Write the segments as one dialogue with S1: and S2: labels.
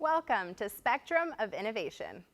S1: Welcome to Spectrum of Innovation.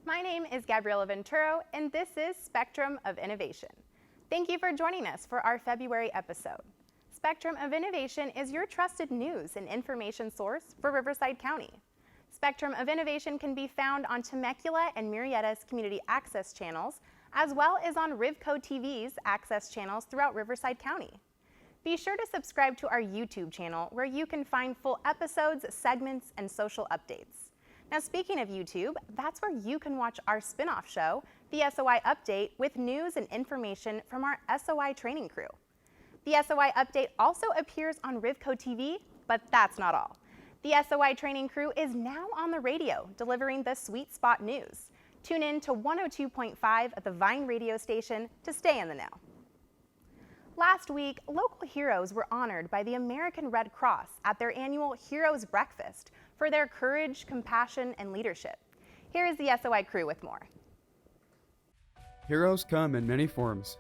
S1: My name is Gabriela Venturo, and this is Spectrum of Innovation. Thank you for joining us for our February episode. Spectrum of Innovation is your trusted news and information source for Riverside County. Spectrum of Innovation can be found on Temecula and Murrieta's community access channels, as well as on Rivco TV's access channels throughout Riverside County. Be sure to subscribe to our YouTube channel, where you can find full episodes, segments, and social updates. Now, speaking of YouTube, that's where you can watch our spin-off show, the SOI Update, with news and information from our SOI training crew. The SOI Update also appears on Rivco TV, but that's not all. The SOI training crew is now on the radio, delivering the Sweet Spot News. Tune in to 102.5 at the Vine radio station to stay in the know. Last week, local heroes were honored by the American Red Cross at their annual Heroes Breakfast for their courage, compassion, and leadership. Here is the SOI crew with more.
S2: Heroes come in many forms.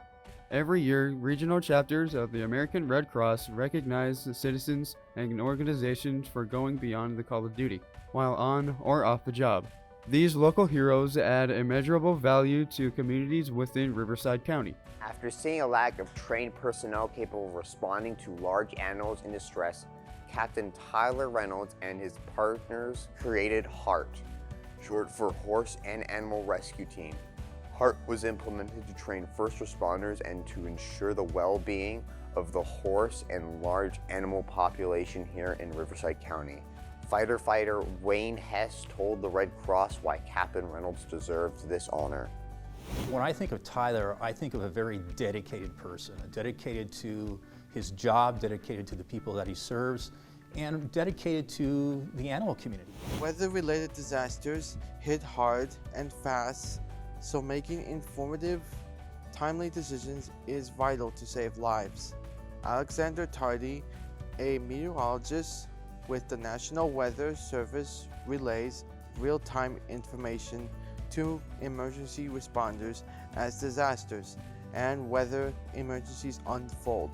S2: Every year, regional chapters of the American Red Cross recognize the citizens and organizations for going beyond the call of duty, while on or off the job. These local heroes add immeasurable value to communities within Riverside County.
S3: After seeing a lack of trained personnel capable of responding to large animals in distress, Captain Tyler Reynolds and his partners created HART, short for Horse and Animal Rescue Team. HART was implemented to train first responders and to ensure the well-being of the horse and large animal population here in Riverside County. Fighter Wayne Hess told the Red Cross why Captain Reynolds deserved this honor.
S4: When I think of Tyler, I think of a very dedicated person, dedicated to his job, dedicated to the people that he serves, and dedicated to the animal community.
S5: Weather-related disasters hit hard and fast, so making informative, timely decisions is vital to save lives. Alexander Tardy, a meteorologist with the National Weather Service, relays real-time information to emergency responders as disasters and weather emergencies unfold.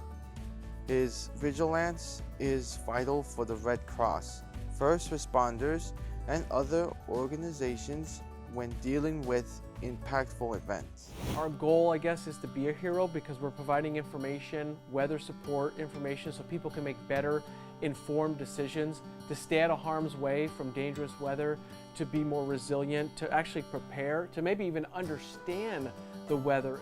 S5: His vigilance is vital for the Red Cross, first responders, and other organizations when dealing with impactful events.
S6: Our goal, I guess, is to be a hero because we're providing information, weather support information, so people can make better informed decisions, to stay out of harm's way from dangerous weather, to be more resilient, to actually prepare, to maybe even understand the weather.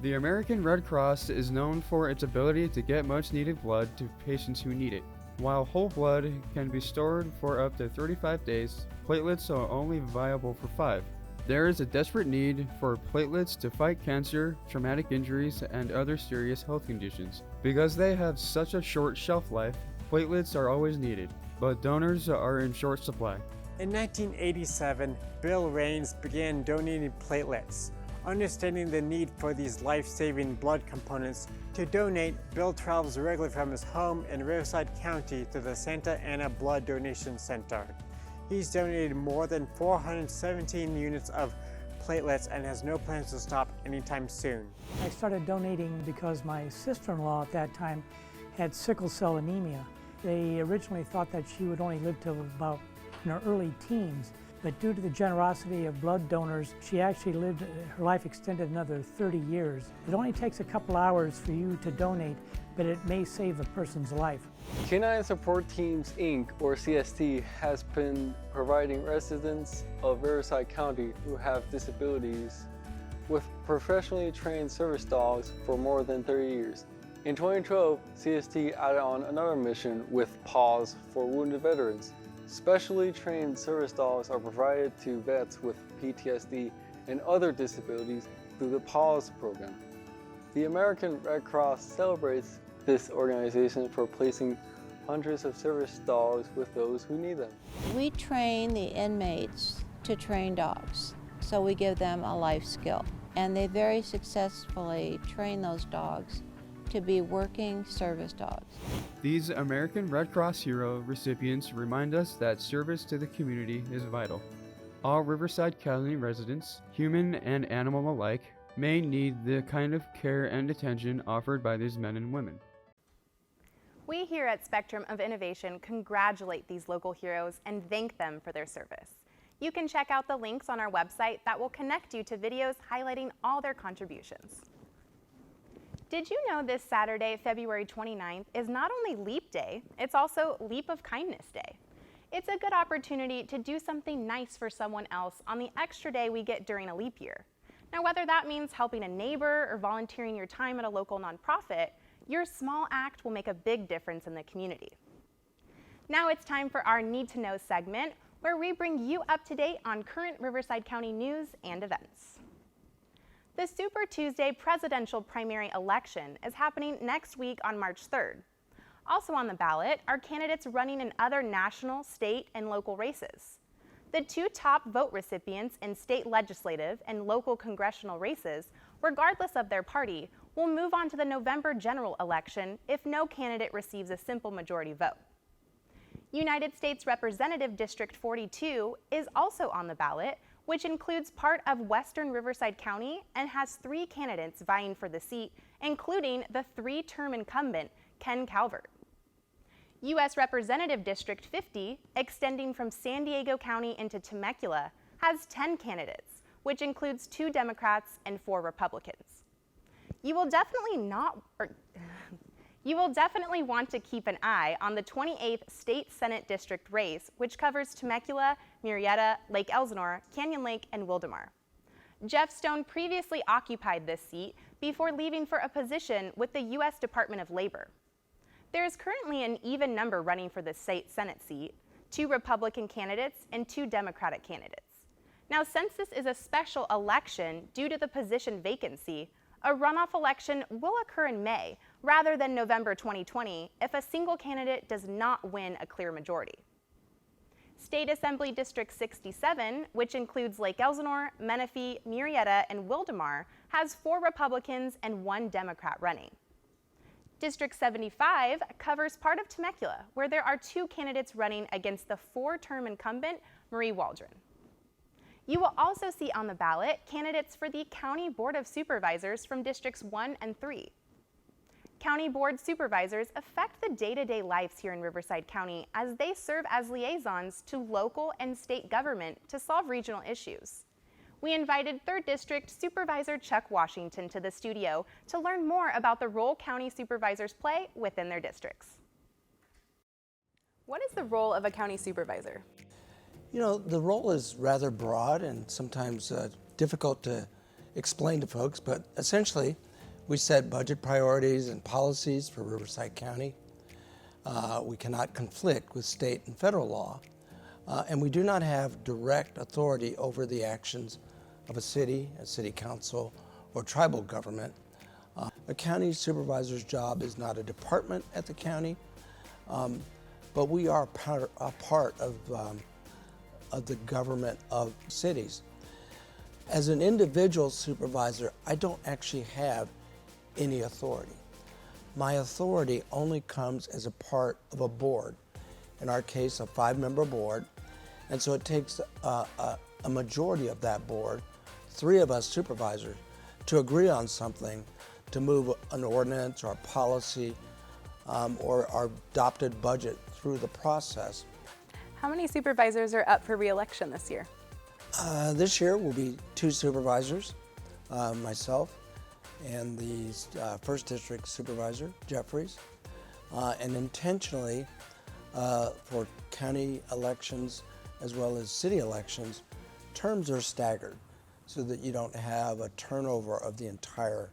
S2: The American Red Cross is known for its ability to get much needed blood to patients who need it. While whole blood can be stored for up to 35 days, platelets are only viable for 5. There is a desperate need for platelets to fight cancer, traumatic injuries, and other serious health conditions. Because they have such a short shelf life, platelets are always needed, but donors are in short supply.
S7: In 1987, Bill Raines began donating platelets. Understanding the need for these life-saving blood components to donate, Bill travels regularly from his home in Riverside County to the Santa Ana Blood Donation Center. He's donated more than 417 units of platelets and has no plans to stop anytime soon.
S8: I started donating because my sister-in-law at that time had sickle cell anemia. They originally thought that she would only live till about in her early teens, but due to the generosity of blood donors, she actually lived, her life extended another 30 years. It only takes a couple hours for you to donate, but it may save a person's life.
S9: Canine Support Teams, Inc., or CST, has been providing residents of Riverside County who have disabilities with professionally trained service dogs for more than 30 years. In 2012, CST added on another mission with Paws for Wounded Veterans. Specially trained service dogs are provided to vets with PTSD and other disabilities through the Paws program. The American Red Cross celebrates this organization for placing hundreds of service dogs with those who need them.
S10: We train the inmates to train dogs, so we give them a life skill. And they very successfully train those dogs to be working service dogs.
S2: These American Red Cross Hero recipients remind us that service to the community is vital. All Riverside County residents, human and animal alike, may need the kind of care and attention offered by these men and women.
S1: We here at Spectrum of Innovation congratulate these local heroes and thank them for their service. You can check out the links on our website that will connect you to videos highlighting all their contributions. Did you know this Saturday, February 29th, is not only Leap Day, it's also Leap of Kindness Day. It's a good opportunity to do something nice for someone else on the extra day we get during a leap year. Now, whether that means helping a neighbor or volunteering your time at a local nonprofit, your small act will make a big difference in the community. Now it's time for our Need to Know segment, where we bring you up to date on current Riverside County news and events. The Super Tuesday presidential primary election is happening next week on March 3rd. Also on the ballot are candidates running in other national, state, and local races. The two top vote recipients in state legislative and local congressional races, regardless of their party, will move on to the November general election if no candidate receives a simple majority vote. United States Representative District 42 is also on the ballot, which includes part of western Riverside County and has 3 candidates vying for the seat, including the 3-term incumbent, Ken Calvert. U.S. Representative District 50, extending from San Diego County into Temecula, has 10 candidates, which includes 2 Democrats and 4 Republicans. You will definitely want to keep an eye on the 28th State Senate District race, which covers Temecula, Murrieta, Lake Elsinore, Canyon Lake, and Wildomar. Jeff Stone previously occupied this seat before leaving for a position with the U.S. Department of Labor. There is currently an even number running for the state Senate seat, 2 Republican candidates and 2 Democratic candidates. Now, since this is a special election due to the position vacancy, a runoff election will occur in May rather than November 2020 if a single candidate does not win a clear majority. State Assembly District 67, which includes Lake Elsinore, Menifee, Murrieta, and Wildomar, has 4 Republicans and 1 Democrat running. District 75 covers part of Temecula, where there are 2 candidates running against the 4-term incumbent, Marie Waldron. You will also see on the ballot candidates for the County Board of Supervisors from Districts 1 and 3. County Board Supervisors affect the day-to-day lives here in Riverside County as they serve as liaisons to local and state government to solve regional issues. We invited 3rd District Supervisor Chuck Washington to the studio to learn more about the role county supervisors play within their districts. What is the role of a county supervisor?
S11: You know, the role is rather broad and sometimes difficult to explain to folks, but essentially we set budget priorities and policies for Riverside County. We cannot conflict with state and federal law, and we do not have direct authority over the actions of a city council, or tribal government. A county supervisor's job is not a department at the county, but we are a part of the government of cities. As an individual supervisor, I don't actually have any authority. My authority only comes as a part of a board, in our case a 5-member board, and so it takes a majority of that board, 3 of us supervisors, to agree on something, to move an ordinance or a policy or our adopted budget through the process.
S1: How many supervisors are up for re-election this year?
S11: This year will be 2 supervisors, myself and the 1st District Supervisor, Jeffries, and intentionally for county elections as well as city elections, terms are staggered so that you don't have a turnover of the entire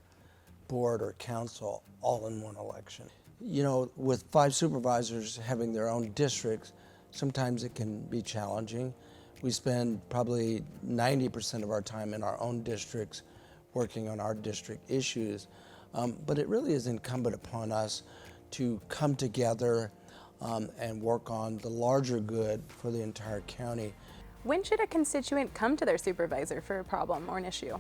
S11: board or council all in one election. You know, with 5 supervisors having their own districts, sometimes it can be challenging. We spend probably 90% of our time in our own districts working on our district issues, but it really is incumbent upon us to come together and work on the larger good for the entire county.
S1: When should a constituent come to their supervisor for a problem or an issue?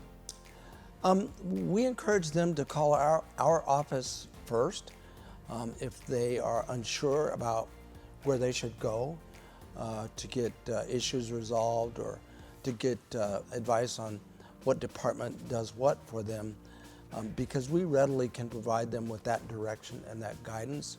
S11: We encourage them to call our office first if they are unsure about where they should go to get issues resolved or to get advice on what department does what for them, because we readily can provide them with that direction and that guidance.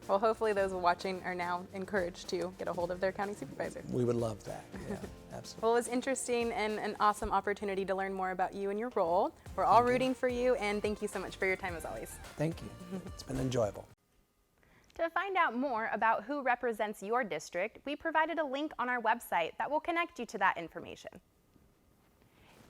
S1: Well, hopefully those watching are now encouraged to get a hold of their county supervisor.
S11: We would love that, yeah, absolutely.
S1: Well, it was interesting and an awesome opportunity to learn more about you and your role. We're all rooting for you, and thank you so much for your time as always.
S11: Thank you. It's been enjoyable.
S1: To find out more about who represents your district, we provided a link on our website that will connect you to that information.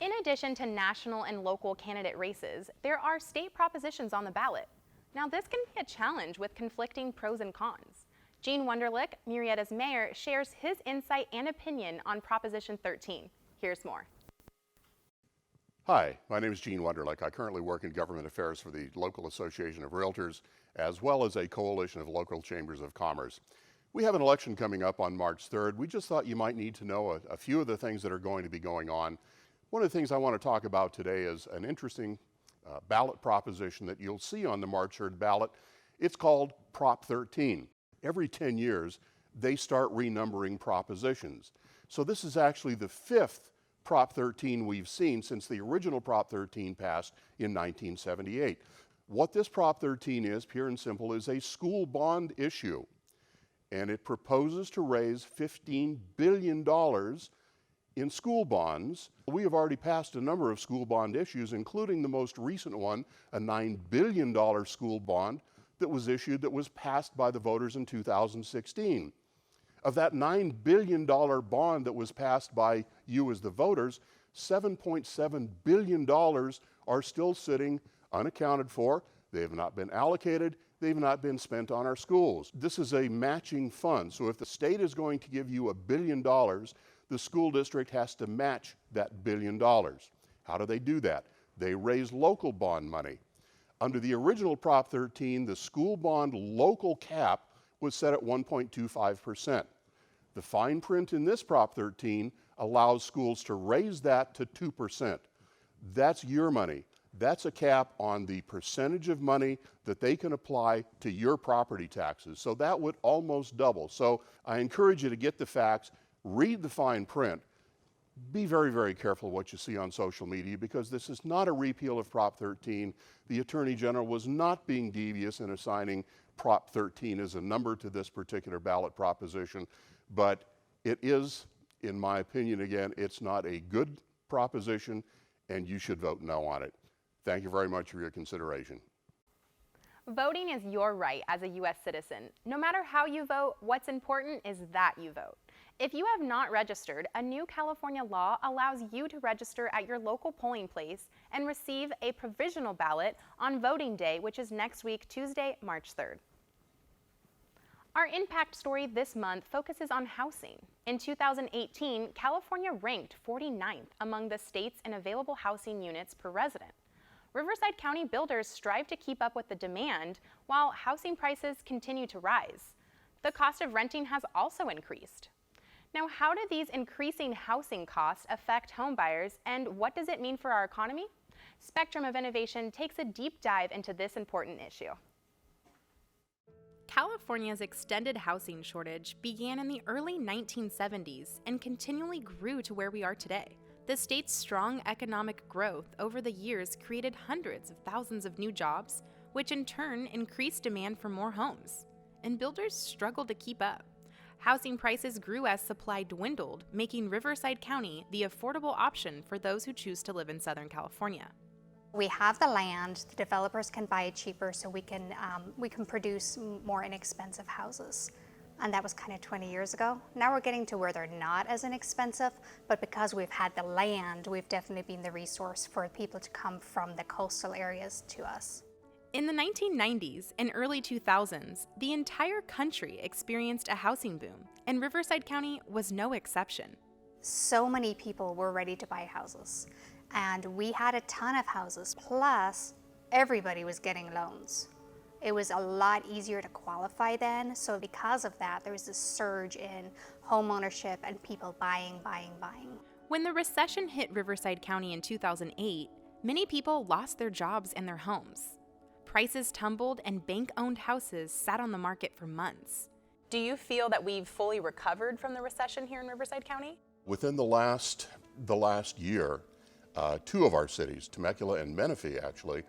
S1: In addition to national and local candidate races, there are state propositions on the ballot. Now, this can be a challenge with conflicting pros and cons. Gene Wonderlic, Murrieta's mayor, shares his insight and opinion on Proposition 13. Here's more.
S12: Hi, my name is Gene Wonderlic. I currently work in government affairs for the Local Association of Realtors, as well as a coalition of local chambers of commerce. We have an election coming up on March 3rd. We just thought you might need to know a few of the things that are going to be going on. One of the things I want to talk about today is an interesting ballot proposition that you'll see on the March 3rd ballot. It's called Prop 13. Every 10 years, they start renumbering propositions. So this is actually the 5th Prop 13 we've seen since the original Prop 13 passed in 1978. What this Prop 13 is, pure and simple, is a school bond issue. And it proposes to raise $15 billion in school bonds. We have already passed a number of school bond issues, including the most recent one, a $9 billion school bond that was issued that was passed by the voters in 2016. Of that $9 billion bond that was passed by you as the voters, $7.7 billion are still sitting unaccounted for. They have not been allocated. They've not been spent on our schools. This is a matching fund. So if the state is going to give you $1 billion, the school district has to match that $1 billion. How do they do that? They raise local bond money. Under the original Prop 13, the school bond local cap was set at 1.25%. The fine print in this Prop 13 allows schools to raise that to 2%. That's your money. That's a cap on the percentage of money that they can apply to your property taxes. So that would almost double. So I encourage you to get the facts, read the fine print. Be very, very careful what you see on social media, because this is not a repeal of Prop 13. The Attorney General was not being devious in assigning Prop 13 as a number to this particular ballot proposition, but it is, in my opinion, again, it's not a good proposition, and you should vote no on it. Thank you very much for your consideration.
S1: Voting is your right as a U.S. citizen. No matter how you vote, what's important is that you vote. If you have not registered, a new California law allows you to register at your local polling place and receive a provisional ballot on voting day, which is next week, Tuesday, March 3rd. Our impact story this month focuses on housing. In 2018, California ranked 49th among the states in available housing units per resident. Riverside County builders strive to keep up with the demand while housing prices continue to rise. The cost of renting has also increased. Now, how do these increasing housing costs affect homebuyers, and what does it mean for our economy? Spectrum of Innovation takes a deep dive into this important issue. California's extended housing shortage began in the early 1970s and continually grew to where we are today. The state's strong economic growth over the years created hundreds of thousands of new jobs, which in turn increased demand for more homes. And builders struggled to keep up. Housing prices grew as supply dwindled, making Riverside County the affordable option for those who choose to live in Southern California.
S13: We have the land, the developers can buy it cheaper, so we can produce more inexpensive houses. And that was kind of 20 years ago. Now we're getting to where they're not as inexpensive, but because we've had the land, we've definitely been the resource for people to come from the coastal areas to us.
S1: In the 1990s and early 2000s, the entire country experienced a housing boom, and Riverside County was no exception.
S13: So many people were ready to buy houses, and we had a ton of houses, plus everybody was getting loans. It was a lot easier to qualify then. So because of that, there was this surge in home ownership and people buying.
S1: When the recession hit Riverside County in 2008, many people lost their jobs and their homes. Prices tumbled and bank-owned houses sat on the market for months. Do you feel that we've fully recovered from the recession here in Riverside County?
S12: Within the last year, two of our cities, Temecula and Menifee actually,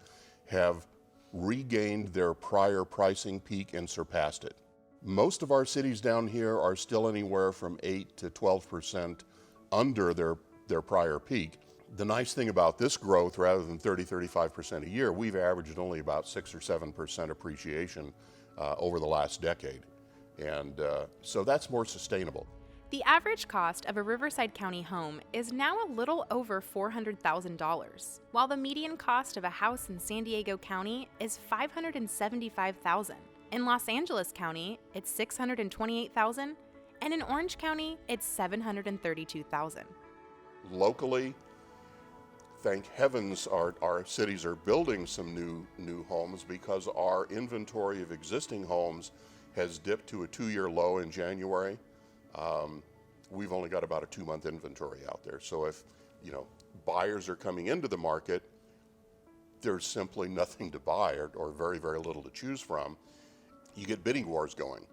S12: have regained their prior pricing peak and surpassed it. Most of our cities down here are still anywhere from 8 to 12% under their prior peak. The nice thing about this growth, rather than 30-35% a year, we've averaged only about 6 or 7% appreciation over the last decade. And so that's more sustainable.
S1: The average cost of a Riverside County home is now a little over $400,000, while the median cost of a house in San Diego County is $575,000. In Los Angeles County, it's $628,000, and in Orange County, it's $732,000.
S12: Locally, thank heavens our cities are building some new homes, because our inventory of existing homes has dipped to a 2-year low in January. We've only got about a 2-month inventory out there. So if buyers are coming into the market, there's simply nothing to buy or very, very little to choose from. You get bidding wars going.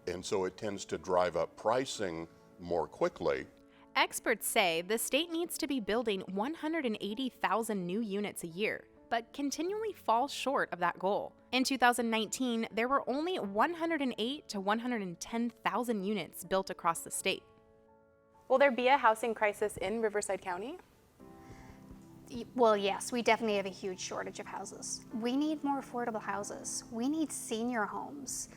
S12: And so it tends to drive up pricing more quickly.
S1: Experts say the state needs to be building 180,000 new units a year, but continually falls short of that goal. In 2019, there were only 108 to 110,000 units built across the state. Will there be a housing crisis in Riverside County?
S13: Well, yes, we definitely have a huge shortage of houses. We need more affordable houses. We need senior homes.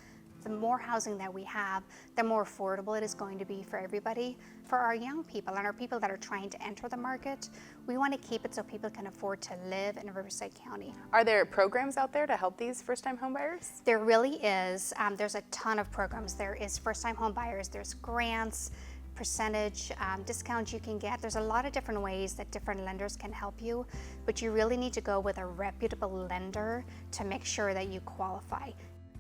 S13: The more housing that we have, the more affordable it is going to be for everybody. For our young people and our people that are trying to enter the market, we want to keep it so people can afford to live in Riverside County.
S1: Are there programs out there to help these first-time homebuyers?
S13: There really is. There's a ton of programs. There is first-time homebuyers, there's grants, percentage discounts you can get. There's a lot of different ways that different lenders can help you, but you really need to go with a reputable lender to make sure that you qualify.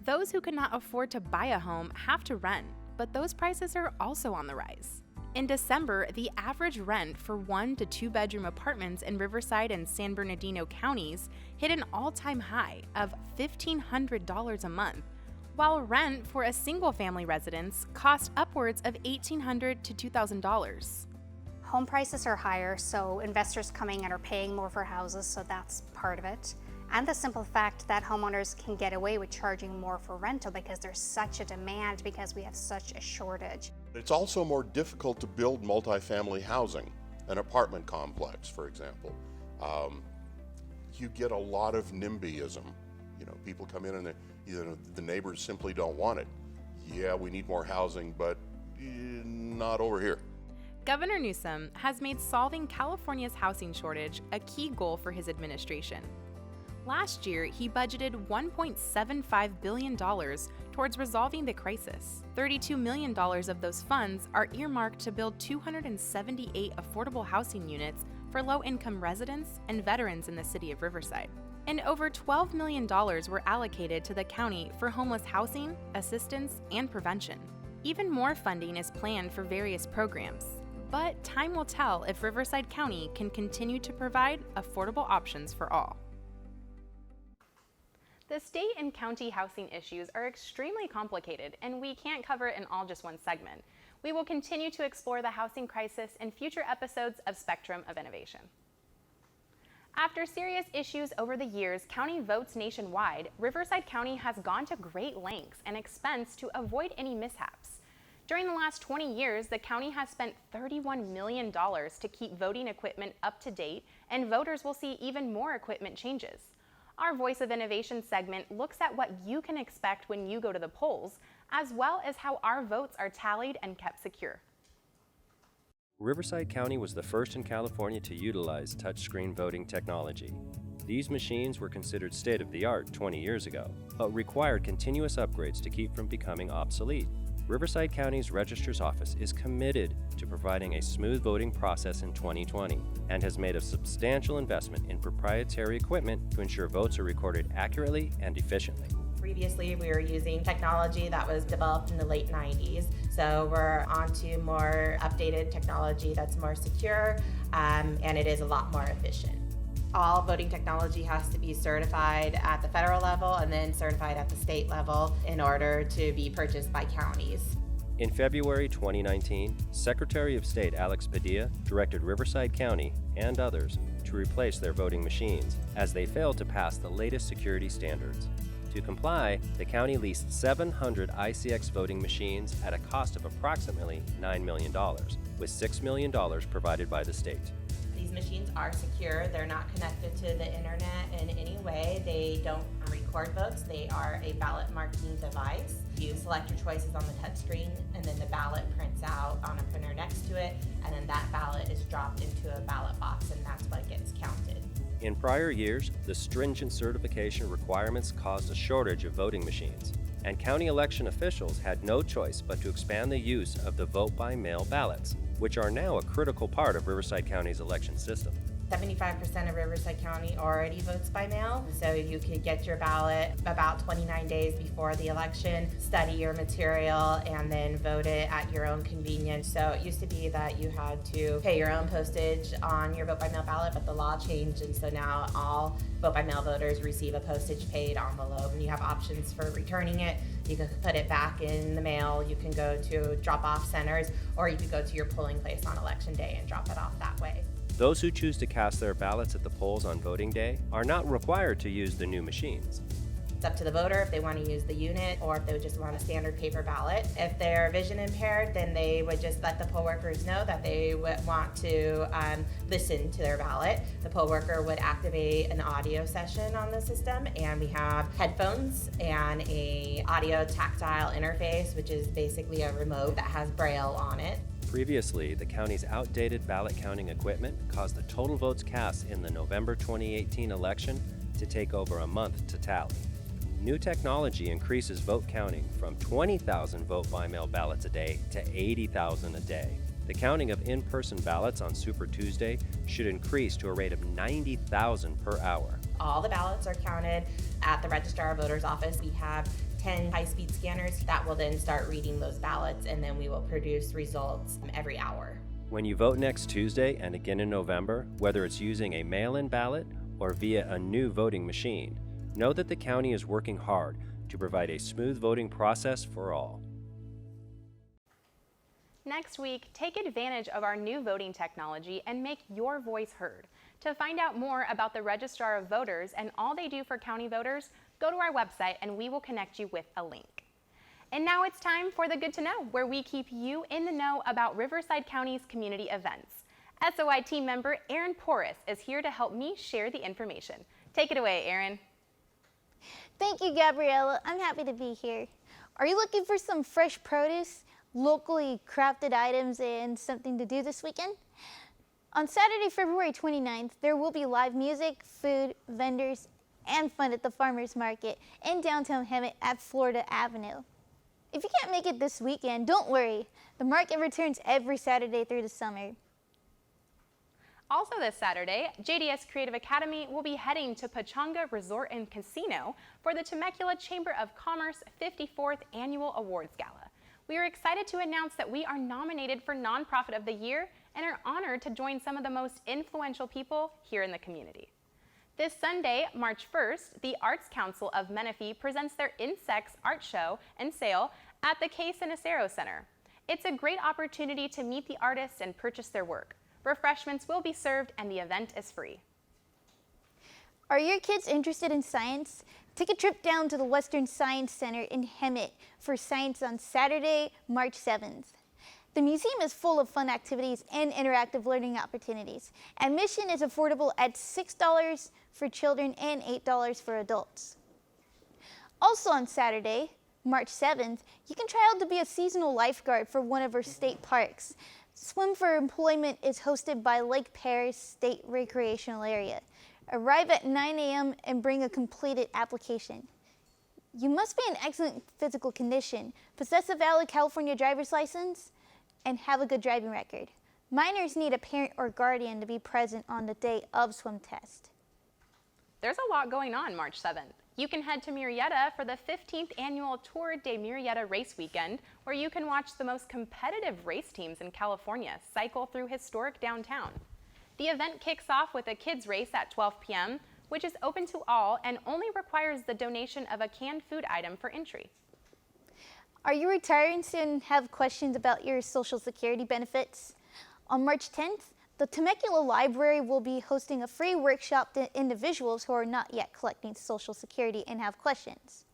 S1: Those who cannot afford to buy a home have to rent, but those prices are also on the rise. In December, the average rent for 1 to 2 bedroom apartments in Riverside and San Bernardino counties hit an all-time high of $1,500 a month, while rent for a single-family residence cost upwards of $1,800 to $2,000.
S13: Home prices are higher, so investors coming in are paying more for houses, so that's part of it. And the simple fact that homeowners can get away with charging more for rental because there's such a demand, because we have such a shortage.
S12: It's also more difficult to build multifamily housing, an apartment complex, for example. You get a lot of NIMBYism. People come in and the neighbors simply don't want it. Yeah, we need more housing, but not over here.
S1: Governor Newsom has made solving California's housing shortage a key goal for his administration. Last year, he budgeted $1.75 billion towards resolving the crisis. $32 million of those funds are earmarked to build 278 affordable housing units for low-income residents and veterans in the city of Riverside. And over $12 million were allocated to the county for homeless housing, assistance, and prevention. Even more funding is planned for various programs. But time will tell if Riverside County can continue to provide affordable options for all. The state and county housing issues are extremely complicated, and we can't cover it in all just one segment. We will continue to explore the housing crisis in future episodes of Spectrum of Innovation. After serious issues over the years, county votes nationwide, Riverside County has gone to great lengths and expense to avoid any mishaps. During the last 20 years, the county has spent $31 million to keep voting equipment up to date, and voters will see even more equipment changes. Our Voice of Innovation segment looks at what you can expect when you go to the polls, as well as how our votes are tallied and kept secure.
S14: Riverside County was the first in California to utilize touchscreen voting technology. These machines were considered state-of-the-art 20 years ago, but required continuous upgrades to keep from becoming obsolete. Riverside County's Registrar's Office is committed to providing a smooth voting process in 2020 and has made a substantial investment in proprietary equipment to ensure votes are recorded accurately and efficiently.
S15: Previously, we were using technology that was developed in the late 90s. So we're onto more updated technology that's more secure, and it is a lot more efficient. All voting technology has to be certified at the federal level and then certified at the state level in order to be purchased by counties.
S14: In February 2019, Secretary of State Alex Padilla directed Riverside County and others to replace their voting machines as they failed to pass the latest security standards. To comply, the county leased 700 ICX voting machines at a cost of approximately $9 million, with $6 million provided by the state.
S15: These machines are secure. They're not connected to the internet in any way. They don't record votes. They are a ballot marking device. You select your choices on the touch screen, and then the ballot prints out on a printer next to it, and then that ballot is dropped into a ballot box, and that's what gets counted.
S14: In prior years, the stringent certification requirements caused a shortage of voting machines, and county election officials had no choice but to expand the use of the vote-by-mail ballots, which are now a critical part of Riverside County's election system.
S15: 75% of Riverside County already votes by mail, so you could get your ballot about 29 days before the election, study your material, and then vote it at your own convenience. So it used to be that you had to pay your own postage on your vote by mail ballot, but the law changed, and so now all vote by mail voters receive a postage paid envelope, and you have options for returning it. You can put it back in the mail, you can go to drop-off centers, or you could go to your polling place on election day and drop it off that way.
S14: Those who choose to cast their ballots at the polls on voting day are not required to use the new machines.
S15: It's up to the voter if they want to use the unit or if they would just want a standard paper ballot. If they're vision impaired, then they would just let the poll workers know that they would want to listen to their ballot. The poll worker would activate an audio session on the system, and we have headphones and a audio tactile interface, which is basically a remote that has Braille on it.
S14: Previously, the county's outdated ballot counting equipment caused the total votes cast in the November 2018 election to take over a month to tally. New technology increases vote counting from 20,000 vote-by-mail ballots a day to 80,000 a day. The counting of in-person ballots on Super Tuesday should increase to a rate of 90,000 per hour.
S15: All the ballots are counted at the Registrar of Voters office. We have 10 high-speed scanners that will then start reading those ballots, and then we will produce results every hour.
S14: When you vote next Tuesday and again in November, whether it's using a mail-in ballot or via a new voting machine, know that the county is working hard to provide a smooth voting process for all.
S1: Next week, take advantage of our new voting technology and make your voice heard. To find out more about the Registrar of Voters and all they do for county voters, go to our website and we will connect you with a link. And now it's time for the Good to Know, where we keep you in the know about Riverside County's community events. SOI team member Erin Porras is here to help me share the information. Take it away, Erin.
S16: Thank you, Gabriella. I'm happy to be here. Are you looking for some fresh produce, locally crafted items, and something to do this weekend? On Saturday, February 29th, there will be live music, food, vendors, and fun at the Farmers Market in downtown Hemet at Florida Avenue. If you can't make it this weekend, don't worry. The market returns every Saturday through the summer.
S1: Also this Saturday, JDS Creative Academy will be heading to Pechanga Resort and Casino for the Temecula Chamber of Commerce 54th Annual Awards Gala. We are excited to announce that we are nominated for Nonprofit of the Year and are honored to join some of the most influential people here in the community. This Sunday, March 1st, the Arts Council of Menifee presents their Insects art show and sale at the K. Sinicero Center. It's a great opportunity to meet the artists and purchase their work. Refreshments will be served and the event is free.
S16: Are your kids interested in science? Take a trip down to the Western Science Center in Hemet for science on Saturday, March 7th. The museum is full of fun activities and interactive learning opportunities. Admission is affordable at $6 for children and $8 for adults. Also on Saturday, March 7th, you can try out to be a seasonal lifeguard for one of our state parks. Swim for Employment is hosted by Lake Paris State Recreational Area. Arrive at 9 a.m. and bring a completed application. You must be in excellent physical condition, possess a valid California driver's license, and have a good driving record. Minors need a parent or guardian to be present on the day of swim test.
S1: There's a lot going on March 7th. You can head to Murrieta for the 15th annual Tour de Murrieta race weekend, where you can watch the most competitive race teams in California cycle through historic downtown. The event kicks off with a kids race at 12 p.m., which is open to all and only requires the donation of a canned food item for entry.
S16: Are you retiring soon and have questions about your Social Security benefits? On March 10th, the Temecula Library will be hosting a free workshop to individuals who are not yet collecting Social Security and have questions.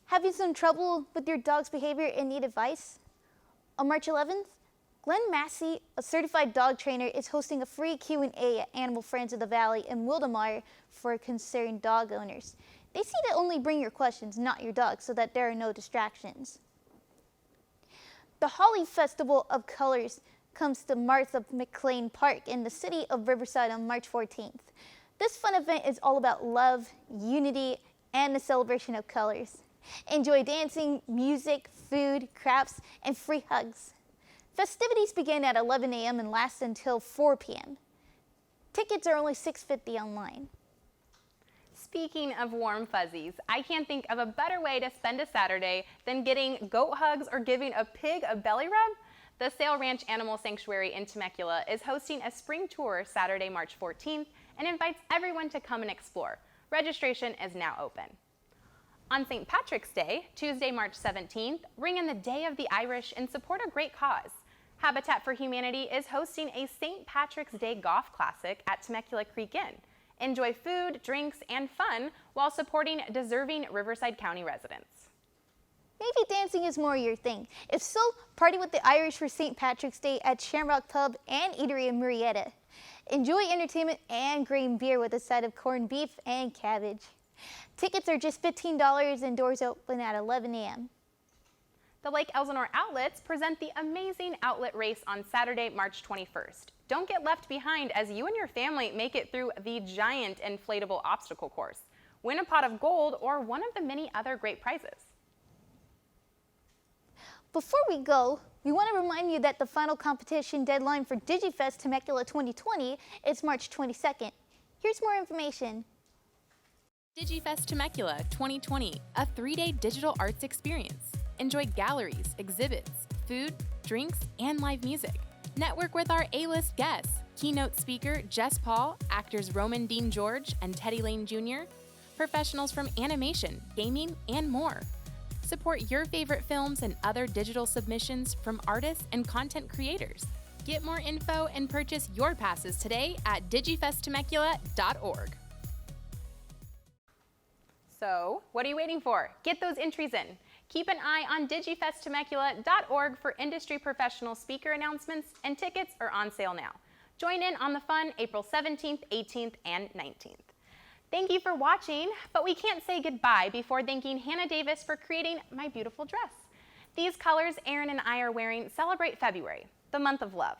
S16: Having some trouble with your dog's behavior and need advice? On March 11th, Glenn Massey, a certified dog trainer, is hosting a free Q&A at Animal Friends of the Valley in Wildomar for concerned dog owners. They say to only bring your questions, not your dog, so that there are no distractions. The Holly Festival of Colors comes to Martha McLean Park in the city of Riverside on March 14th. This fun event is all about love, unity, and the celebration of colors. Enjoy dancing, music, food, crafts, and free hugs. Festivities begin at 11 a.m. and last until 4 p.m. Tickets are only $6.50 online.
S1: Speaking of warm fuzzies, I can't think of a better way to spend a Saturday than getting goat hugs or giving a pig a belly rub. The Sail Ranch Animal Sanctuary in Temecula is hosting a spring tour Saturday, March 14th, and invites everyone to come and explore. Registration is now open. On St. Patrick's Day, Tuesday, March 17th, ring in the Day of the Irish and support a great cause. Habitat for Humanity is hosting a St. Patrick's Day Golf Classic at Temecula Creek Inn. Enjoy food, drinks, and fun while supporting deserving Riverside County residents.
S16: Maybe dancing is more your thing. If so, party with the Irish for St. Patrick's Day at Shamrock Pub and Eatery in Murrieta. Enjoy entertainment and green beer with a side of corned beef and cabbage. Tickets are just $15 and doors open at 11 a.m.
S1: The Lake Elsinore Outlets present the amazing outlet race on Saturday, March 21st. Don't get left behind as you and your family make it through the giant inflatable obstacle course. Win a pot of gold or one of the many other great prizes.
S16: Before we go, we want to remind you that the final competition deadline for DigiFest Temecula 2020 is March 22nd. Here's more information.
S1: DigiFest Temecula 2020, a 3-day digital arts experience. Enjoy galleries, exhibits, food, drinks, and live music. Network with our A-list guests, keynote speaker Jess Paul, actors Roman Dean George and Teddy Lane Jr., professionals from animation, gaming, and more. Support your favorite films and other digital submissions from artists and content creators. Get more info and purchase your passes today at digifesttemecula.org. So, what are you waiting for? Get those entries in. Keep an eye on digifesttemecula.org for industry professional speaker announcements, and tickets are on sale now. Join in on the fun April 17th, 18th, and 19th. Thank you for watching, but we can't say goodbye before thanking Hannah Davis for creating my beautiful dress. These colors Erin and I are wearing celebrate February, the month of love.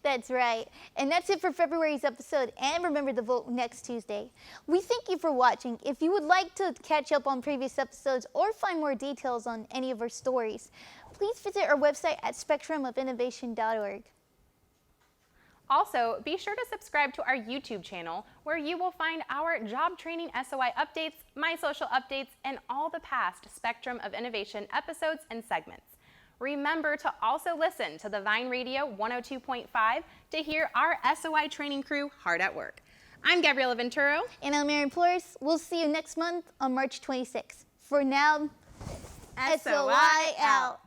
S16: That's right. And that's it for February's episode. And remember to vote next Tuesday. We thank you for watching. If you would like to catch up on previous episodes or find more details on any of our stories, please visit our website at spectrumofinnovation.org.
S1: Also, be sure to subscribe to our YouTube channel where you will find our job training SOI updates, my social updates, and all the past Spectrum of Innovation episodes and segments. Remember to also listen to the Vine Radio 102.5 to hear our SOI training crew hard at work. I'm Gabriela Venturo.
S16: And I'm Erin Flores. We'll see you next month on March 26th. For now, SOI out.